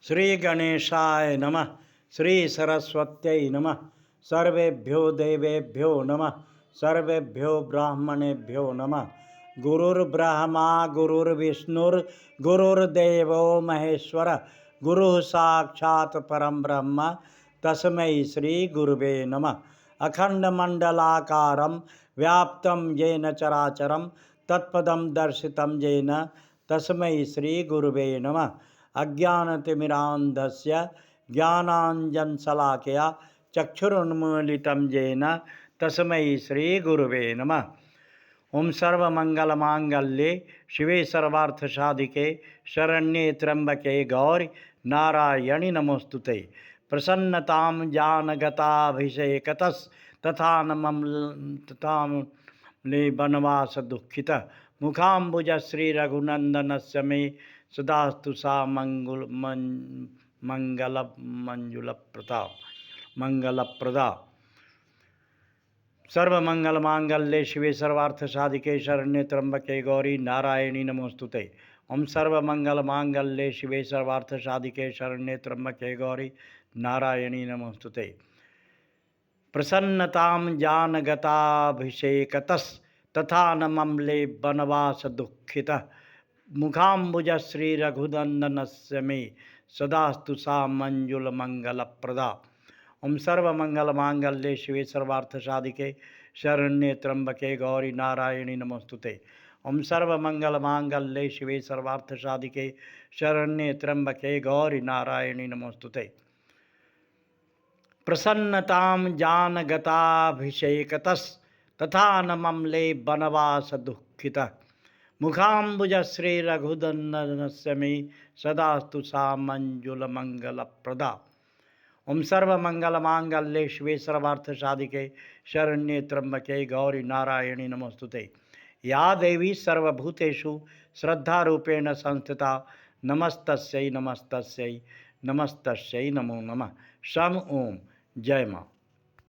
श्री गणेशाय नमः। श्री सरस्वत्यै नमः। सर्वेभ्यो देवेभ्यो नमः। सर्वेभ्यो ब्राह्मणेभ्यो नमः। गुरुर्ब्रह्मा गुरुर्विष्णुर्गुरुर्देवो महेश्वर गुरुः साक्षात् परं ब्रह्म तस्मै श्री गुरुवे नमः। अखंडमंडलाकारं व्याप्तं येन चराचरं तत्पदं दर्शितं येन तस्मै श्री गुरुवे नमः। अज्ञानतिमिरान्धस्य ज्ञानाञ्जनशलाकया चक्षुरुन्मीलितं येन तस्मै श्रीगुरुवे नमः। ओं सर्वमंगलमांगल्ये शिवे सर्वार्थसाधिके शरण्ये त्र्यंबके गौरी नारायणि नमोस्तुते। प्रसन्नतां जानगताभिषेकतस्तथा ले बनवास दुःखित मुखाम्बुज श्री रघुनंदनस्य मे सदास्तु सा मंगलप्रदा। सर्वमंगलमांगल्ये शिवे सर्वार्थसाधिके शरण्ये त्र्यंबके गौरी नारायणी नमोस्तुते। ओं सर्वमंगलमांगल्ये शिवे सर्वार्थसाधिके शरण्ये त्र्यंबके गौरी नारायणी नमोस्तुते। प्रसन्नतां जानगताभिषेकतस्तथा ममले बनवास दुःखितः मुखाम्बुज श्री रघुनंदनस्य मे सदास्तु सा मंगलप्रदा। ओं सर्वमंगलमांगल्ये शिवे सर्वार्थसाधिके शरण्ये त्र्यंबके गौरी नारायणी नमोस्तुते। ओं सर्वमंगलमांगल्ये शिवे सर्वार्थसाधिके शरण्ये त्र्यंबके गौरी नारायणी नमोस्तुते। प्रसन्नतां जानगताभिषेकतस्तथा ममले बनवास दुःखितः मुखाम्बुज श्री रघुनंदनस्य मे सदास्तु सा मंगलप्रदा। ओं सर्वमंगलमांगल्ये शिवे सर्वार्थसाधिके शरण्ये त्र्यंबके गौरी नारायणी नमोस्तुते। या देवी सर्वभूतेषु श्रद्धारूपेण संस्थिता नमस्तस्यै नमस्तस्यै नमस्तस्यै नमो नमः। शम ओम। जय माँ।